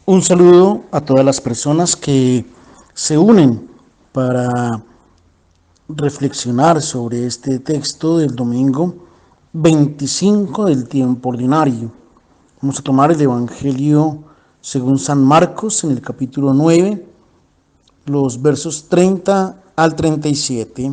Un saludo a todas las personas que se unen para reflexionar sobre este texto del domingo 25 del tiempo ordinario. Vamos a tomar el Evangelio según San Marcos en el capítulo 9, los versos 30 al 37.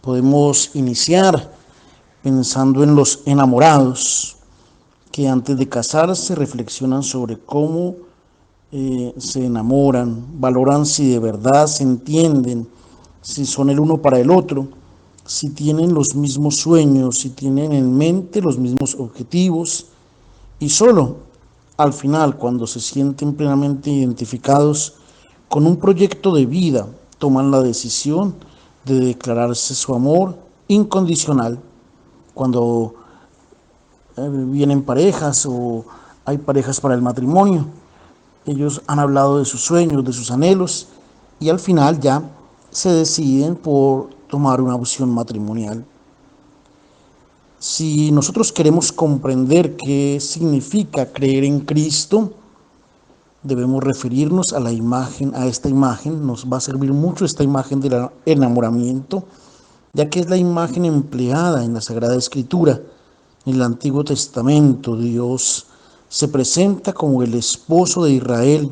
Podemos iniciar pensando en los enamorados que antes de casarse reflexionan sobre cómo se enamoran, valoran si de verdad se entienden, si son el uno para el otro, si tienen los mismos sueños, si tienen en mente los mismos objetivos, y solo al final, cuando se sienten plenamente identificados con un proyecto de vida, toman la decisión de declararse su amor incondicional. Cuando vienen parejas o hay parejas para el matrimonio, ellos han hablado de sus sueños, de sus anhelos, y al final ya se deciden por tomar una opción matrimonial. Si nosotros queremos comprender qué significa creer en Cristo, debemos referirnos a la imagen, a esta imagen. Nos va a servir mucho esta imagen del enamoramiento, ya que es la imagen empleada en la Sagrada Escritura. En el Antiguo Testamento, Dios se presenta como el esposo de Israel.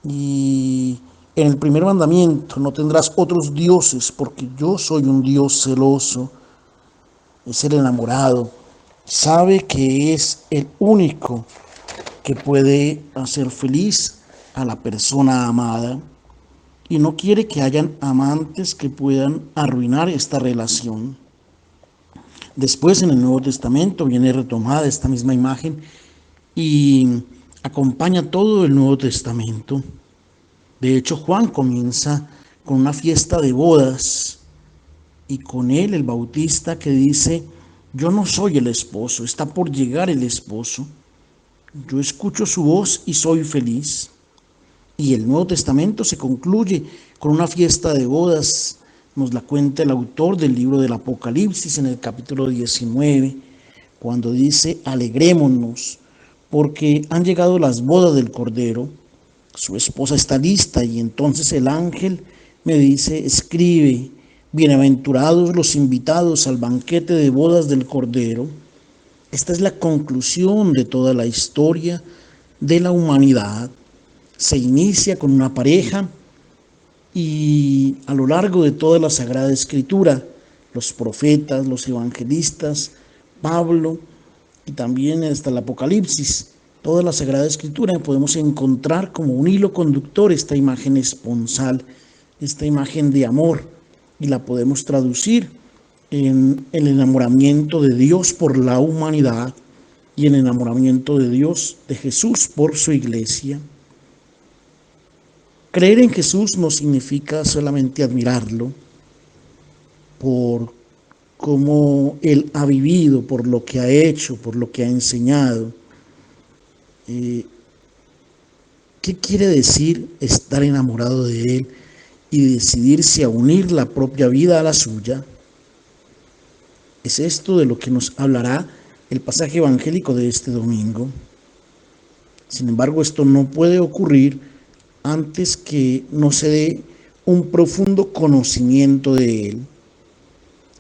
Y en el primer mandamiento, no tendrás otros dioses, porque yo soy un Dios celoso. Es el enamorado. Sabe que es el único que puede hacer feliz a la persona amada y no quiere que hayan amantes que puedan arruinar esta relación. Después, en el Nuevo Testamento, viene retomada esta misma imagen y acompaña todo el Nuevo Testamento. De hecho, Juan comienza con una fiesta de bodas y con él el Bautista que dice: yo no soy el esposo, está por llegar el esposo. Yo escucho su voz y soy feliz. Y el Nuevo Testamento se concluye con una fiesta de bodas. Nos la cuenta el autor del libro del Apocalipsis en el capítulo 19, cuando dice: alegrémonos, porque han llegado las bodas del Cordero. Su esposa está lista, y entonces el ángel me dice: escribe, bienaventurados los invitados al banquete de bodas del Cordero. Esta es la conclusión de toda la historia de la humanidad. Se inicia con una pareja y a lo largo de toda la Sagrada Escritura, los profetas, los evangelistas, Pablo y también hasta el Apocalipsis, toda la Sagrada Escritura podemos encontrar como un hilo conductor esta imagen esponsal, esta imagen de amor, y la podemos traducir en el enamoramiento de Dios por la humanidad y el enamoramiento de Dios, de Jesús, por su iglesia. Creer en Jesús no significa solamente admirarlo por cómo Él ha vivido, por lo que ha hecho, por lo que ha enseñado. ¿Qué quiere decir estar enamorado de Él y decidirse a unir la propia vida a la suya? Es esto de lo que nos hablará el pasaje evangélico de este domingo. Sin embargo, esto no puede ocurrir antes que no se dé un profundo conocimiento de Él.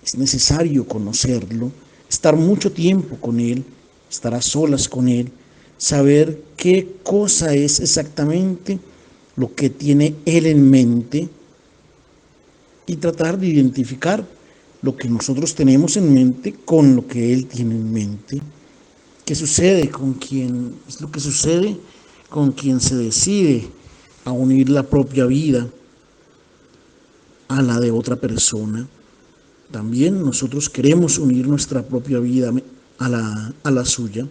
Es necesario conocerlo, estar mucho tiempo con Él, estar a solas con Él, saber qué cosa es exactamente lo que tiene Él en mente y tratar de identificar lo que nosotros tenemos en mente con lo que Él tiene en mente. ¿Qué sucede con quien? Es lo que sucede con quien se decide a unir la propia vida a la de otra persona. También nosotros queremos unir nuestra propia vida a la suya.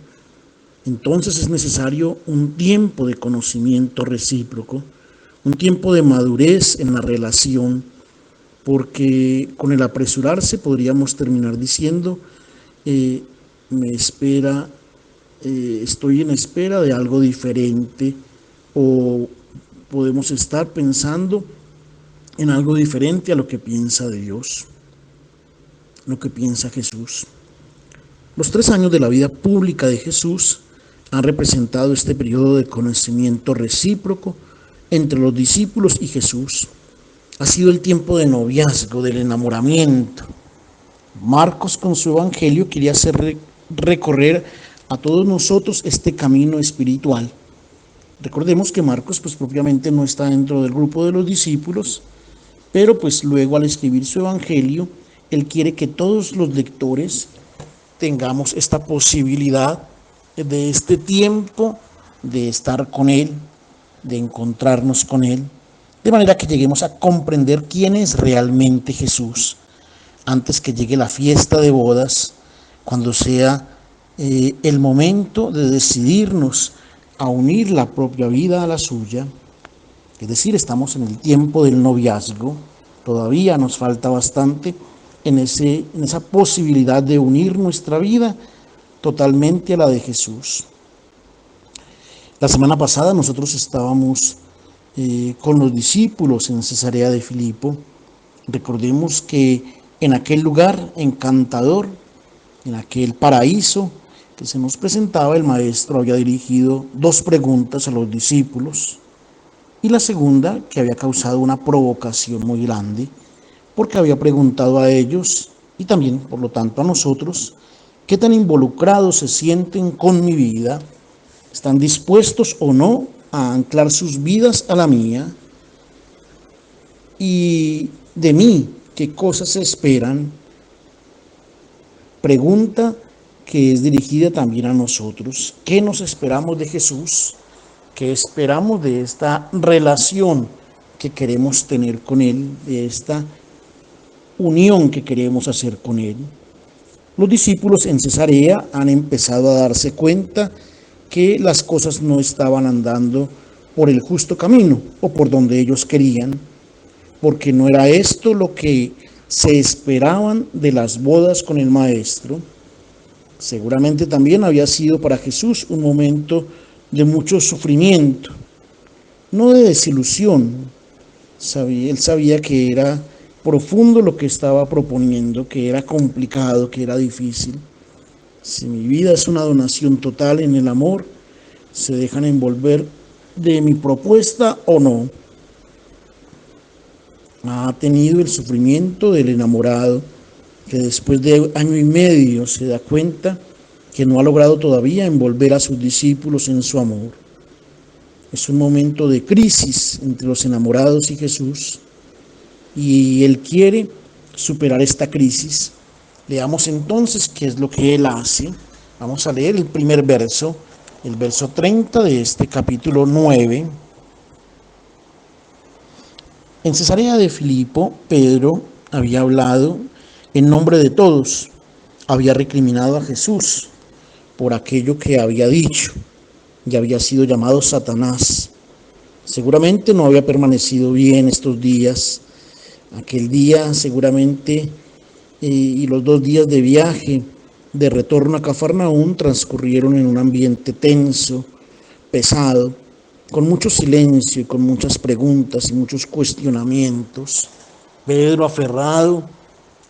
Entonces es necesario un tiempo de conocimiento recíproco, un tiempo de madurez en la relación, porque con el apresurarse podríamos terminar diciendo, me espera, estoy en espera de algo diferente, o podemos estar pensando en algo diferente a lo que piensa Dios, lo que piensa Jesús. Los 3 años de la vida pública de Jesús han representado este periodo de conocimiento recíproco entre los discípulos y Jesús. Ha sido el tiempo de noviazgo, del enamoramiento. Marcos con su evangelio quería hacer recorrer a todos nosotros este camino espiritual. Recordemos que Marcos pues propiamente no está dentro del grupo de los discípulos, pero pues luego al escribir su evangelio, él quiere que todos los lectores tengamos esta posibilidad de este tiempo, de estar con Él, de encontrarnos con Él, de manera que lleguemos a comprender quién es realmente Jesús, antes que llegue la fiesta de bodas, cuando sea el momento de decidirnos a unir la propia vida a la suya. Es decir, estamos en el tiempo del noviazgo, todavía nos falta bastante en esa posibilidad de unir nuestra vida totalmente a la de Jesús. La semana pasada nosotros estábamos con los discípulos en Cesarea de Filipo. Recordemos que en aquel lugar encantador, en aquel paraíso que se nos presentaba, el maestro había dirigido 2 preguntas a los discípulos, y la segunda, que había causado una provocación muy grande, porque había preguntado a ellos, y también por lo tanto a nosotros, qué tan involucrados se sienten con mi vida, están dispuestos o no a anclar sus vidas a la mía, y de mí, qué cosas esperan. Pregunta que es dirigida también a nosotros. ¿Qué nos esperamos de Jesús? ¿Qué esperamos de esta relación que queremos tener con Él, de esta unión que queremos hacer con Él? Los discípulos en Cesarea han empezado a darse cuenta que las cosas no estaban andando por el justo camino o por donde ellos querían, porque no era esto lo que se esperaban de las bodas con el Maestro. Seguramente también había sido para Jesús un momento de mucho sufrimiento, no de desilusión. Él sabía que era profundo lo que estaba proponiendo, que era complicado, que era difícil. Si mi vida es una donación total en el amor, ¿se dejan envolver de mi propuesta o no? Ha tenido el sufrimiento del enamorado, que después de 1 año y medio se da cuenta que no ha logrado todavía envolver a sus discípulos en su amor. Es un momento de crisis entre los enamorados y Jesús, y Él quiere superar esta crisis. Leamos entonces qué es lo que Él hace. Vamos a leer el primer verso, el verso 30 de este capítulo 9. En Cesarea de Filipo, Pedro había hablado en nombre de todos, había recriminado a Jesús por aquello que había dicho, y había sido llamado Satanás. Seguramente no había permanecido bien estos días. Aquel día seguramente y los 2 días de viaje de retorno a Cafarnaúm transcurrieron en un ambiente tenso, pesado, con mucho silencio y con muchas preguntas y muchos cuestionamientos. Pedro aferrado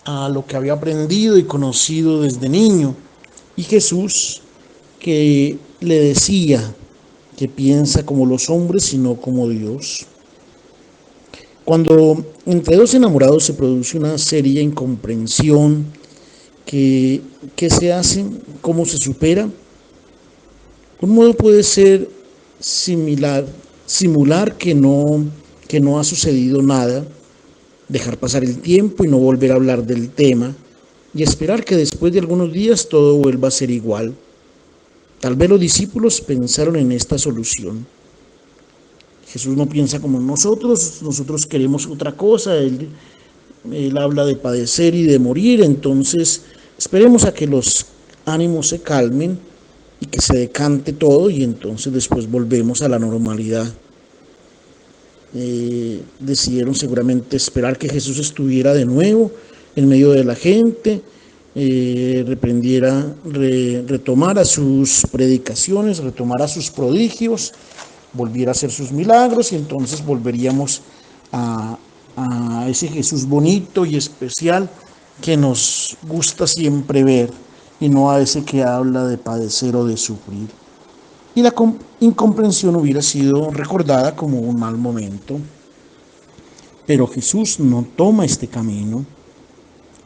a lo que había aprendido y conocido desde niño, y Jesús que le decía que piensa como los hombres y no como Dios. Cuando entre 2 enamorados se produce una seria incomprensión, ¿qué se hace? ¿Cómo se supera? Un modo puede ser simular que no ha sucedido nada, dejar pasar el tiempo y no volver a hablar del tema, y esperar que después de algunos días todo vuelva a ser igual. Tal vez los discípulos pensaron en esta solución. Jesús no piensa como nosotros queremos otra cosa, Él habla de padecer y de morir, entonces esperemos a que los ánimos se calmen y que se decante todo, y entonces después volvemos a la normalidad. decidieron seguramente esperar que Jesús estuviera de nuevo en medio de la gente, retomara sus predicaciones, retomara sus prodigios, volviera a hacer sus milagros y entonces volveríamos a, a ese Jesús bonito y especial que nos gusta siempre ver y no a ese que habla de padecer o de sufrir. Y la incomprensión hubiera sido recordada como un mal momento. Pero Jesús no toma este camino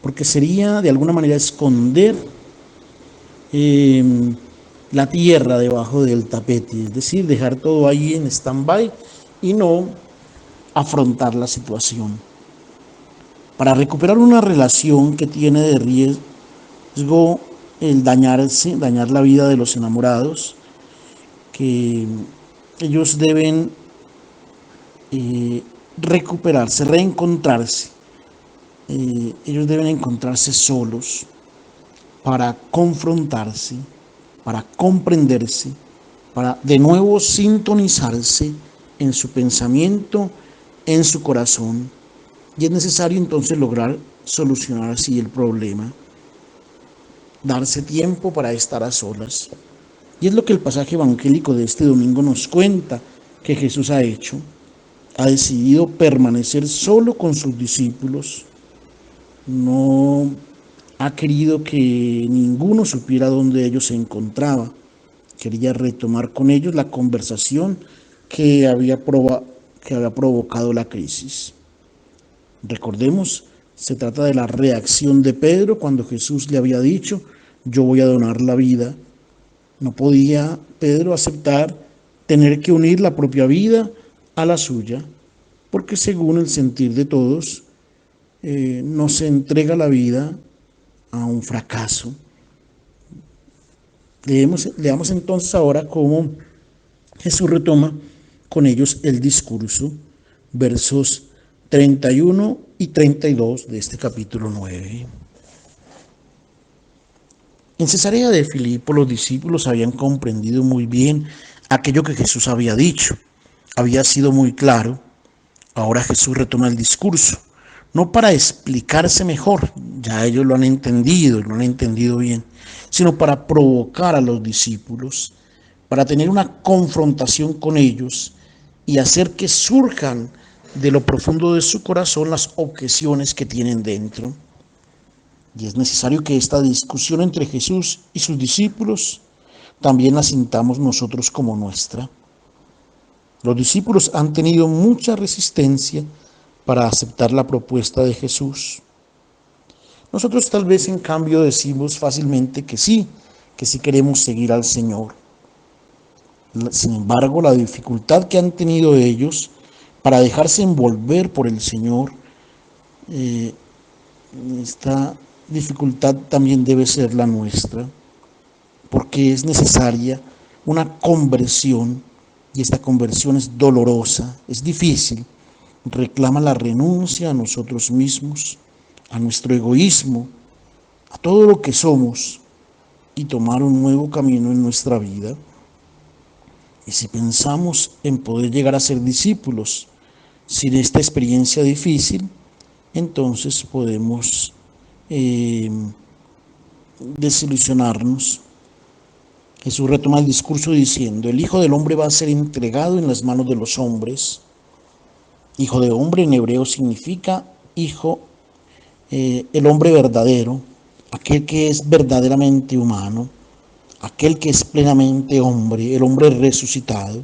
porque sería de alguna manera esconder la tierra debajo del tapete, es decir, dejar todo ahí en stand-by y no afrontar la situación. Para recuperar una relación que tiene de riesgo el dañar la vida de los enamorados, que ellos deben recuperarse, reencontrarse. Ellos deben encontrarse solos para confrontarse, para comprenderse, para de nuevo sintonizarse en su pensamiento, en su corazón. Y es necesario entonces lograr solucionar así el problema, darse tiempo para estar a solas. Y es lo que el pasaje evangélico de este domingo nos cuenta que Jesús ha hecho. Ha decidido permanecer solo con sus discípulos. No ha querido que ninguno supiera dónde ellos se encontraban. Quería retomar con ellos la conversación que había provocado la crisis. Recordemos, se trata de la reacción de Pedro cuando Jesús le había dicho: yo voy a donar la vida. No podía Pedro aceptar tener que unir la propia vida a la suya, porque según el sentir de todos, no se entrega la vida a un fracaso. Leamos entonces ahora cómo Jesús retoma con ellos el discurso, versos 31 y 32 de este capítulo 9. En Cesarea de Filipo los discípulos habían comprendido muy bien aquello que Jesús había dicho. Había sido muy claro. Ahora Jesús retoma el discurso, no para explicarse mejor, ya ellos lo han entendido bien, sino para provocar a los discípulos, para tener una confrontación con ellos y hacer que surjan de lo profundo de su corazón las objeciones que tienen dentro. Y es necesario que esta discusión entre Jesús y sus discípulos también la sintamos nosotros como nuestra. Los discípulos han tenido mucha resistencia para aceptar la propuesta de Jesús. Nosotros tal vez en cambio decimos fácilmente que sí queremos seguir al Señor. Sin embargo, la dificultad que han tenido ellos para dejarse envolver por el Señor, esta dificultad también debe ser la nuestra, porque es necesaria una conversión, y esta conversión es dolorosa, es difícil, reclama la renuncia a nosotros mismos, a nuestro egoísmo, a todo lo que somos, y tomar un nuevo camino en nuestra vida. Y si pensamos en poder llegar a ser discípulos sin esta experiencia difícil, entonces podemos desilusionarnos. Jesús retoma el discurso diciendo: el Hijo del Hombre va a ser entregado en las manos de los hombres. Hijo de hombre en hebreo significa hijo, el hombre verdadero, aquel que es verdaderamente humano, aquel que es plenamente hombre, el hombre resucitado.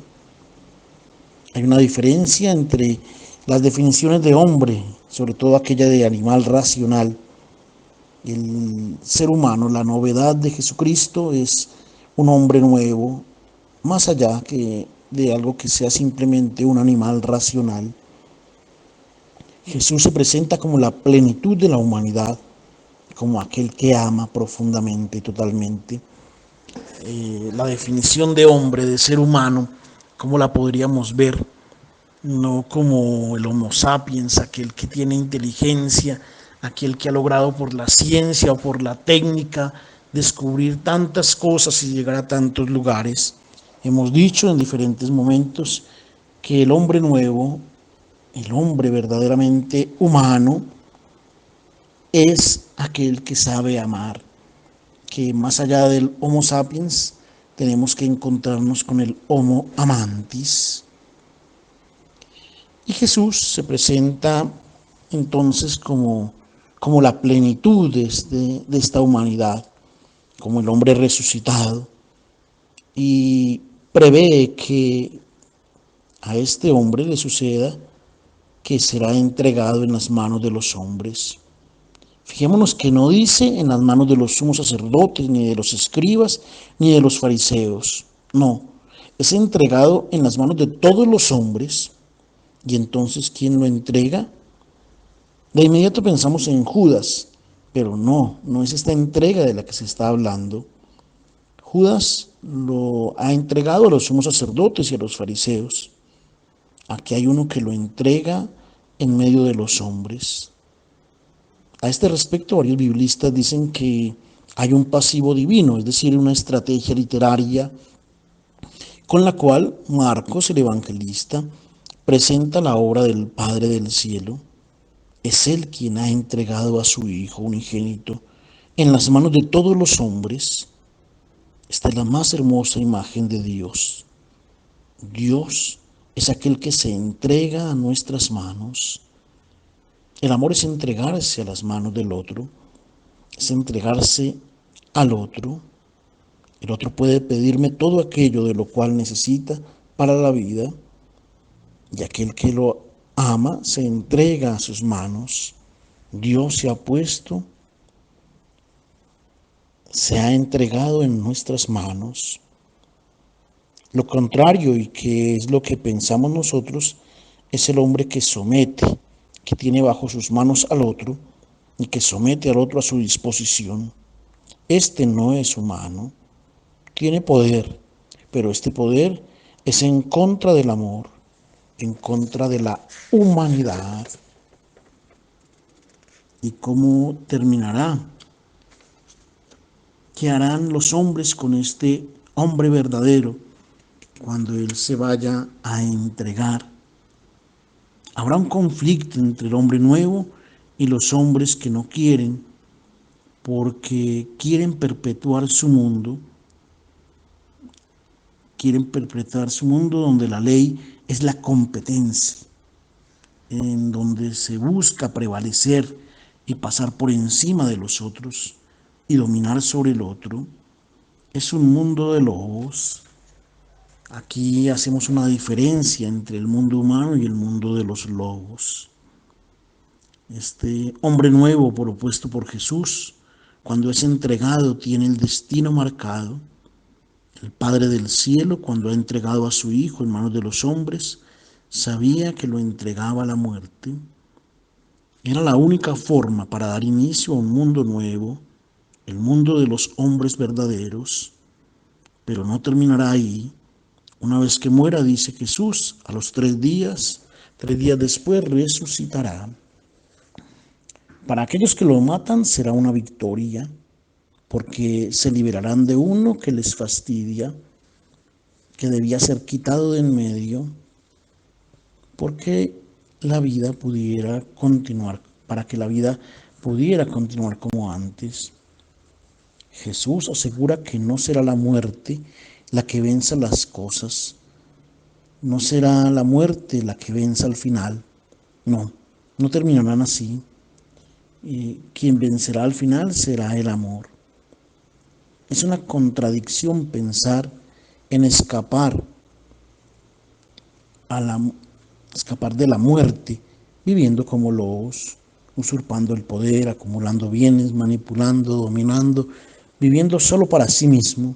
Hay una diferencia entre las definiciones de hombre, sobre todo aquella de animal racional. El ser humano, la novedad de Jesucristo es un hombre nuevo, más allá que de algo que sea simplemente un animal racional. Jesús se presenta como la plenitud de la humanidad, como aquel que ama profundamente y totalmente. La definición de hombre, de ser humano, ¿cómo la podríamos ver? No como el Homo sapiens, aquel que tiene inteligencia, aquel que ha logrado por la ciencia o por la técnica descubrir tantas cosas y llegar a tantos lugares. Hemos dicho en diferentes momentos que el hombre nuevo El hombre verdaderamente humano es aquel que sabe amar, que más allá del Homo sapiens tenemos que encontrarnos con el Homo amantis. Y Jesús se presenta entonces como la plenitud de esta humanidad, como el hombre resucitado, y prevé que a este hombre le suceda que será entregado en las manos de los hombres. Fijémonos que no dice en las manos de los sumos sacerdotes, ni de los escribas, ni de los fariseos. No, es entregado en las manos de todos los hombres. Y entonces, ¿quién lo entrega? De inmediato pensamos en Judas, pero no es esta entrega de la que se está hablando. Judas lo ha entregado a los sumos sacerdotes y a los fariseos. Aquí hay uno que lo entrega en medio de los hombres. A este respecto, varios biblistas dicen que hay un pasivo divino, es decir, una estrategia literaria con la cual Marcos, el evangelista, presenta la obra del Padre del Cielo. Es Él quien ha entregado a su Hijo unigénito en las manos de todos los hombres. Esta es la más hermosa imagen de Dios. Dios es aquel que se entrega a nuestras manos. El amor es entregarse a las manos del otro, es entregarse al otro. El otro puede pedirme todo aquello de lo cual necesita para la vida, y aquel que lo ama se entrega a sus manos. Dios se ha entregado en nuestras manos. Lo contrario, y que es lo que pensamos nosotros, es el hombre que somete, que tiene bajo sus manos al otro y que somete al otro a su disposición. Este no es humano, tiene poder, pero este poder es en contra del amor, en contra de la humanidad. ¿Y cómo terminará? ¿Qué harán los hombres con este hombre verdadero cuando él se vaya a entregar? Habrá un conflicto entre el hombre nuevo y los hombres que no quieren, porque quieren perpetuar su mundo donde la ley es la competencia, en donde se busca prevalecer y pasar por encima de los otros y dominar sobre el otro. Es un mundo de lobos. Aquí hacemos una diferencia entre el mundo humano y el mundo de los lobos. Este hombre nuevo propuesto por Jesús, cuando es entregado, tiene el destino marcado. El Padre del Cielo, cuando ha entregado a su Hijo en manos de los hombres, sabía que lo entregaba a la muerte. Era la única forma para dar inicio a un mundo nuevo, el mundo de los hombres verdaderos. Pero no terminará ahí. Una vez que muera, dice Jesús, a los 3 días después resucitará. Para aquellos que lo matan será una victoria, porque se liberarán de uno que les fastidia, que debía ser quitado de en medio, porque la vida pudiera continuar, para que la vida pudiera continuar como antes. Jesús asegura que no será la muerte la que venza las cosas, no será la muerte la que venza al final, no terminarán así. Y quien vencerá al final será el amor. Es una contradicción pensar en escapar de la muerte, viviendo como lobos, usurpando el poder, acumulando bienes, manipulando, dominando, viviendo solo para sí mismo.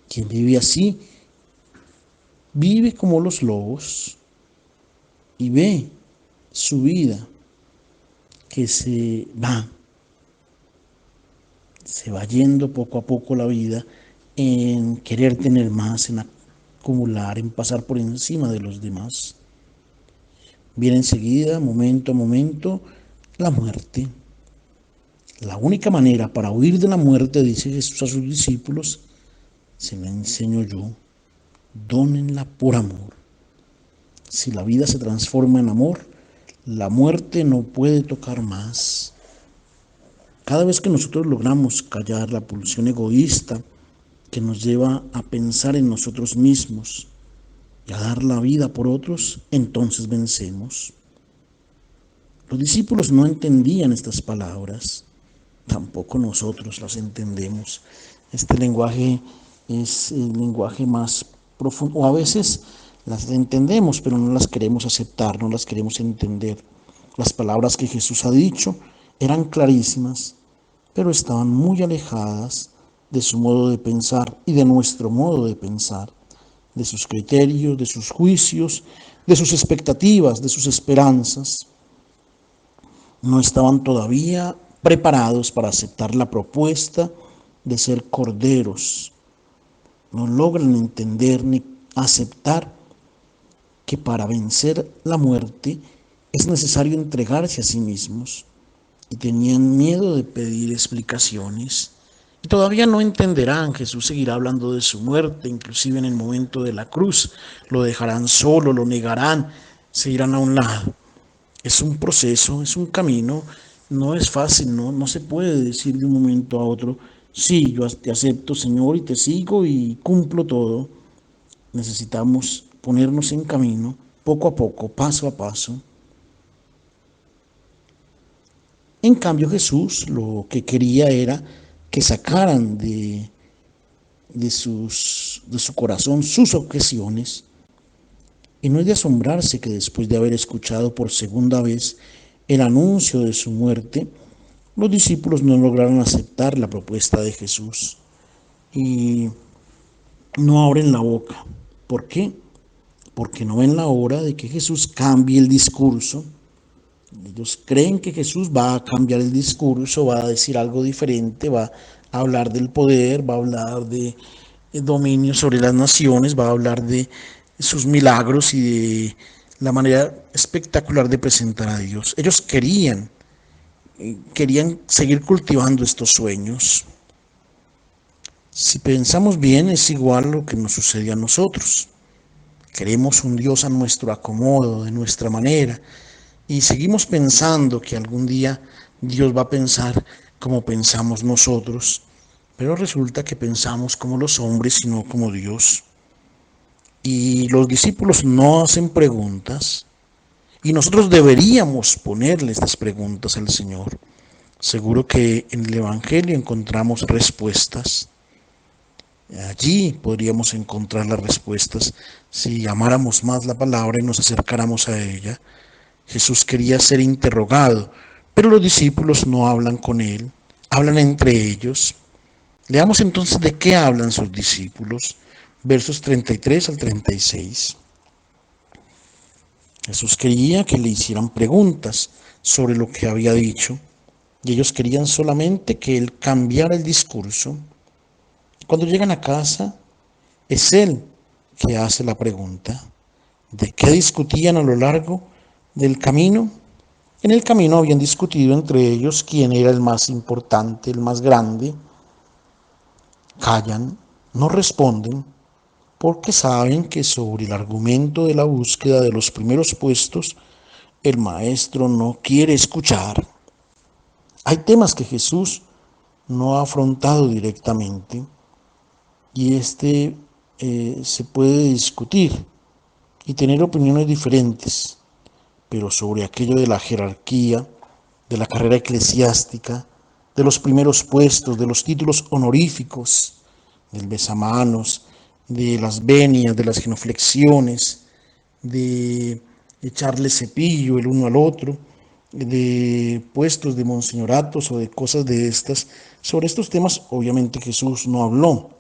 Quien vive así, vive como los lobos y ve su vida que se va yendo poco a poco la vida en querer tener más, en acumular, en pasar por encima de los demás. Viene enseguida, momento a momento, la muerte. La única manera para huir de la muerte, dice Jesús a sus discípulos, se la enseño yo, dónenla por amor. Si la vida se transforma en amor, la muerte no puede tocar más. Cada vez que nosotros logramos callar la pulsión egoísta que nos lleva a pensar en nosotros mismos y a dar la vida por otros, entonces vencemos. Los discípulos no entendían estas palabras, tampoco nosotros las entendemos. Este lenguaje es el lenguaje más profundo, o a veces las entendemos, pero no las queremos aceptar, no las queremos entender. Las palabras que Jesús ha dicho eran clarísimas, pero estaban muy alejadas de su modo de pensar y de nuestro modo de pensar, de sus criterios, de sus juicios, de sus expectativas, de sus esperanzas. No estaban todavía preparados para aceptar la propuesta de ser corderos. No logran entender ni aceptar que para vencer la muerte es necesario entregarse a sí mismos, y tenían miedo de pedir explicaciones. Y todavía no entenderán. Jesús seguirá hablando de su muerte, inclusive en el momento de la cruz. Lo dejarán solo, lo negarán, se irán a un lado. Es un proceso, es un camino, no es fácil, no se puede decir de un momento a otro, sí, yo te acepto, Señor, y te sigo y cumplo todo. Necesitamos ponernos en camino, poco a poco, paso a paso. En cambio, Jesús lo que quería era que sacaran de su corazón sus objeciones. Y no es de asombrarse que después de haber escuchado por segunda vez el anuncio de su muerte, los discípulos no lograron aceptar la propuesta de Jesús y no abren la boca. ¿Por qué? Porque no ven la hora de que Jesús cambie el discurso. Ellos creen que Jesús va a cambiar el discurso, va a decir algo diferente, va a hablar del poder, va a hablar de dominio sobre las naciones, va a hablar de sus milagros y de la manera espectacular de presentar a Dios. Ellos querían seguir cultivando estos sueños. Si pensamos bien, es igual a lo que nos sucede a nosotros. Queremos un Dios a nuestro acomodo, de nuestra manera, y seguimos pensando que algún día Dios va a pensar como pensamos nosotros, pero resulta que pensamos como los hombres y no como Dios. Y los discípulos no hacen preguntas, y nosotros deberíamos ponerle estas preguntas al Señor. Seguro que en el Evangelio encontramos respuestas. Allí podríamos encontrar las respuestas si amáramos más la palabra y nos acercáramos a ella. Jesús quería ser interrogado, pero los discípulos no hablan con él, hablan entre ellos. Leamos entonces de qué hablan sus discípulos, versos 33 al 36. Jesús quería que le hicieran preguntas sobre lo que había dicho, y ellos querían solamente que él cambiara el discurso. Cuando llegan a casa, es él que hace la pregunta. ¿De qué discutían a lo largo del camino? En el camino habían discutido entre ellos quién era el más importante, el más grande. Callan, no responden, porque saben que sobre el argumento de la búsqueda de los primeros puestos, el maestro no quiere escuchar. Hay temas que Jesús no ha afrontado directamente, y se puede discutir y tener opiniones diferentes, pero sobre aquello de la jerarquía, de la carrera eclesiástica, de los primeros puestos, de los títulos honoríficos, del besamanos, de las venias, de las genuflexiones, de echarle cepillo el uno al otro, de puestos de monseñoratos o de cosas de estas. Sobre estos temas obviamente Jesús no habló,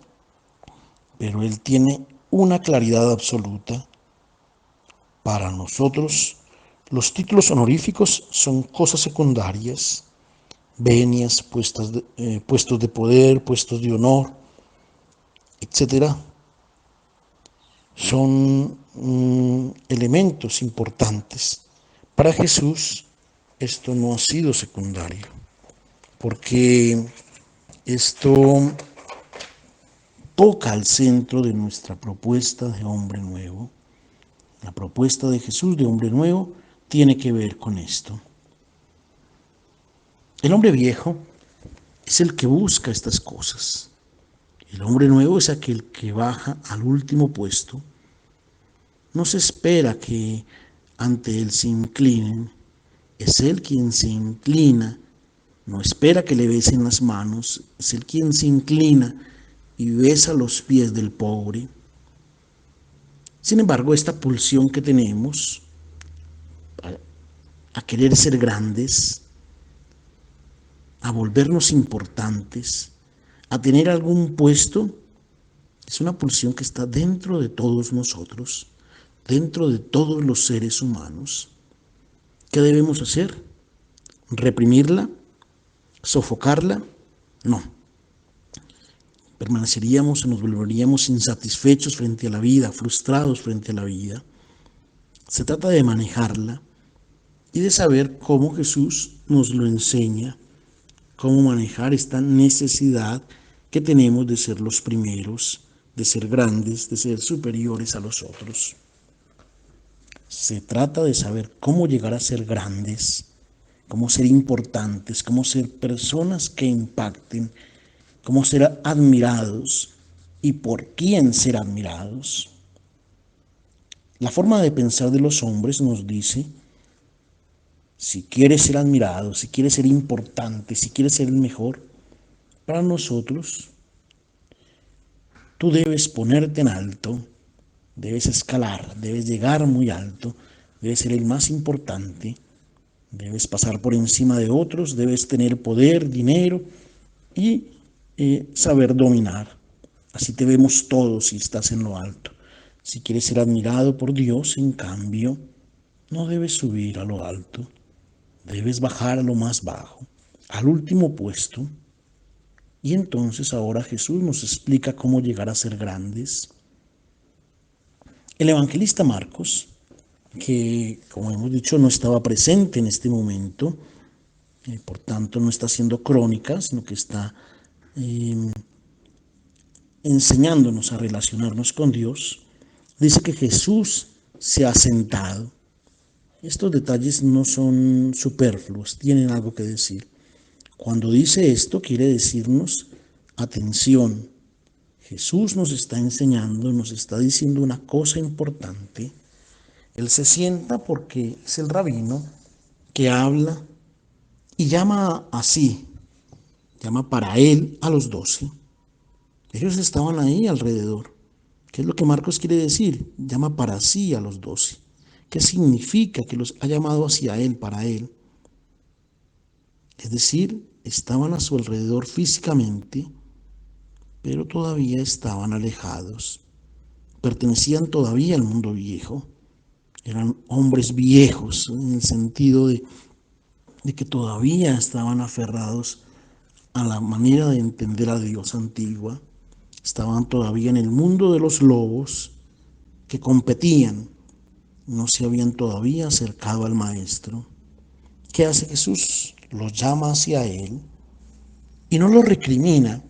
pero él tiene una claridad absoluta. Para nosotros, los títulos honoríficos son cosas secundarias, venias, puestos de poder, puestos de honor, etcétera. Son elementos importantes. Para Jesús esto no ha sido secundario, porque esto toca al centro de nuestra propuesta de hombre nuevo. La propuesta de Jesús de hombre nuevo tiene que ver con esto. El hombre viejo es el que busca estas cosas. El hombre nuevo es aquel que baja al último puesto. No se espera que ante él se inclinen. Es él quien se inclina. No espera que le besen las manos. Es él quien se inclina y besa los pies del pobre. Sin embargo, esta pulsión que tenemos a querer ser grandes, a volvernos importantes, a tener algún puesto, es una pulsión que está dentro de todos nosotros, dentro de todos los seres humanos. ¿Qué debemos hacer? ¿Reprimirla? ¿Sofocarla? No. Permaneceríamos o nos volveríamos insatisfechos frente a la vida, frustrados frente a la vida. Se trata de manejarla y de saber cómo Jesús nos lo enseña, cómo manejar esta necesidad que tenemos de ser los primeros, de ser grandes, de ser superiores a los otros. Se trata de saber cómo llegar a ser grandes, cómo ser importantes, cómo ser personas que impacten, cómo ser admirados y por quién ser admirados. La forma de pensar de los hombres nos dice, si quieres ser admirado, si quieres ser importante, si quieres ser el mejor, para nosotros, tú debes ponerte en alto, debes escalar, debes llegar muy alto, debes ser el más importante, debes pasar por encima de otros, debes tener poder, dinero y saber dominar. Así te vemos todos si estás en lo alto. Si quieres ser admirado por Dios, en cambio, no debes subir a lo alto, debes bajar a lo más bajo, al último puesto. Y entonces ahora Jesús nos explica cómo llegar a ser grandes. El evangelista Marcos, que como hemos dicho no estaba presente en este momento, por tanto no está haciendo crónicas, sino que está enseñándonos a relacionarnos con Dios, dice que Jesús se ha sentado. Estos detalles no son superfluos, tienen algo que decir. Cuando dice esto, quiere decirnos, atención, Jesús nos está enseñando, nos está diciendo una cosa importante. Él se sienta porque es el rabino que habla y llama así, llama para él a los 12. Ellos estaban ahí alrededor. ¿Qué es lo que Marcos quiere decir? Llama para sí a los 12. ¿Qué significa que los ha llamado hacia él, para él? Es decir, estaban a su alrededor físicamente, pero todavía estaban alejados. Pertenecían todavía al mundo viejo. Eran hombres viejos en el sentido de que todavía estaban aferrados a la manera de entender a Dios antigua. Estaban todavía en el mundo de los lobos que competían. No se habían todavía acercado al Maestro. ¿Qué hace Jesús? Los llama hacia Él y no los recrimina.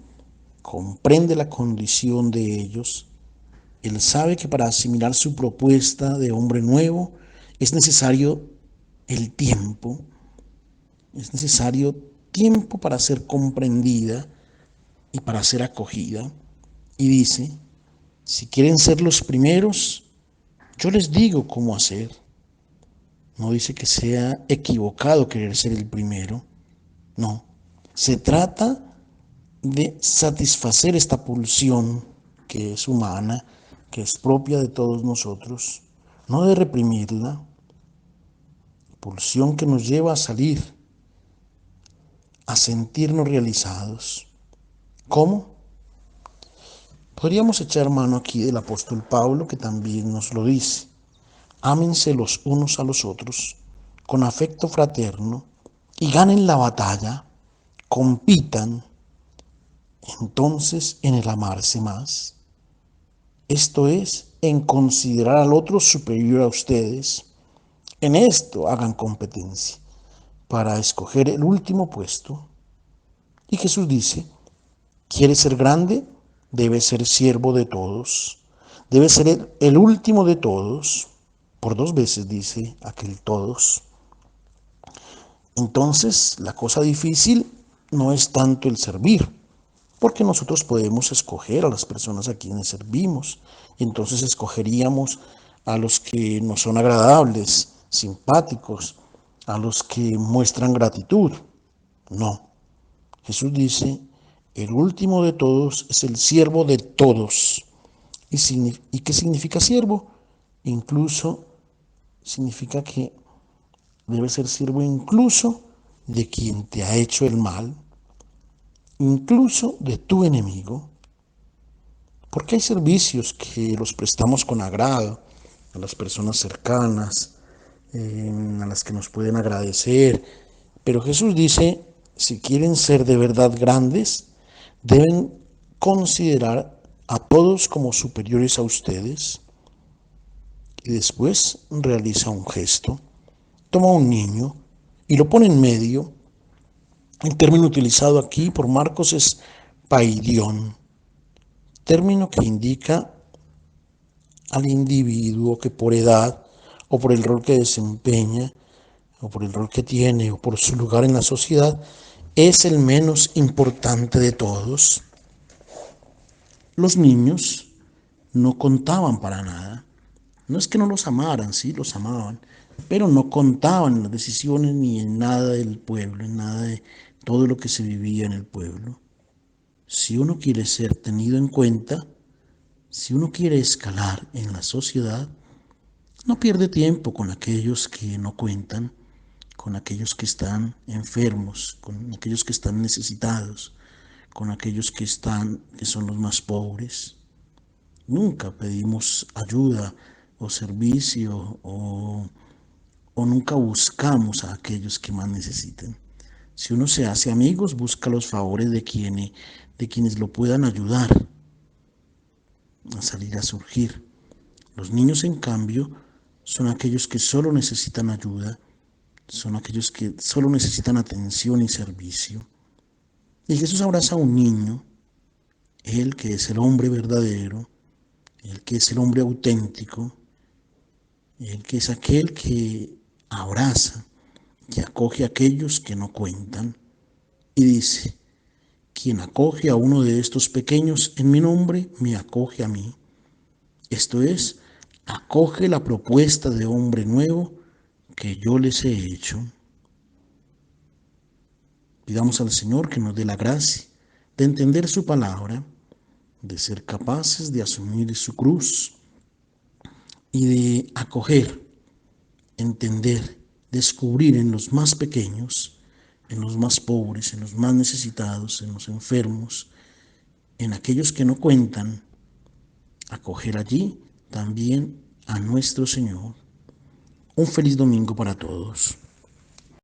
Comprende la condición de ellos. Él sabe que para asimilar su propuesta de hombre nuevo es necesario el tiempo. Es necesario tiempo para ser comprendida y para ser acogida. Y dice, si quieren ser los primeros, yo les digo cómo hacer. No dice que sea equivocado querer ser el primero. No, se trata de satisfacer esta pulsión que es humana, que es propia de todos nosotros, no de reprimirla, pulsión que nos lleva a salir, a sentirnos realizados. ¿Cómo? Podríamos echar mano aquí del apóstol Pablo, que también nos lo dice. Ámense los unos a los otros con afecto fraterno y ganen la batalla, compitan entonces en el amarse más. Esto es, en considerar al otro superior a ustedes. En esto hagan competencia para escoger el último puesto. Y Jesús dice, ¿quiere ser grande? Debe ser siervo de todos. Debe ser el último de todos. Por 2 veces dice aquel todos. Entonces, la cosa difícil no es tanto el servir, porque nosotros podemos escoger a las personas a quienes servimos. Y entonces escogeríamos a los que nos son agradables, simpáticos, a los que muestran gratitud. No. Jesús dice, el último de todos es el siervo de todos. ¿Y qué significa siervo? Incluso significa que debe ser siervo incluso de quien te ha hecho el mal, incluso de tu enemigo. Porque hay servicios que los prestamos con agrado a las personas cercanas, a las que nos pueden agradecer. Pero Jesús dice, si quieren ser de verdad grandes, deben considerar a todos como superiores a ustedes. Y después realiza un gesto. Toma un niño y lo pone en medio. El término utilizado aquí por Marcos es paidión, término que indica al individuo que por edad o por el rol que desempeña o por el rol que tiene o por su lugar en la sociedad es el menos importante de todos. Los niños no contaban para nada. No es que no los amaran, sí, los amaban, pero no contaban en las decisiones ni en nada del pueblo, en nada de todo lo que se vivía en el pueblo. Si uno quiere ser tenido en cuenta, si uno quiere escalar en la sociedad, no pierde tiempo con aquellos que no cuentan, con aquellos que están enfermos, con aquellos que están necesitados, con aquellos que son los más pobres. Nunca pedimos ayuda o servicio o nunca buscamos a aquellos que más necesiten. Si uno se hace amigos, busca los favores de quienes lo puedan ayudar a salir a surgir. Los niños, en cambio, son aquellos que solo necesitan ayuda, son aquellos que solo necesitan atención y servicio. Y Jesús abraza a un niño, él que es el hombre verdadero, el que es el hombre auténtico, el que es aquel que abraza, que acoge a aquellos que no cuentan. Y dice, quien acoge a uno de estos pequeños en mi nombre, me acoge a mí. Esto es, acoge la propuesta de hombre nuevo que yo les he hecho. Pidamos al Señor que nos dé la gracia de entender su palabra, de ser capaces de asumir su cruz y de acoger, entender, descubrir en los más pequeños, en los más pobres, en los más necesitados, en los enfermos, en aquellos que no cuentan, acoger allí también a nuestro Señor. Un feliz domingo para todos.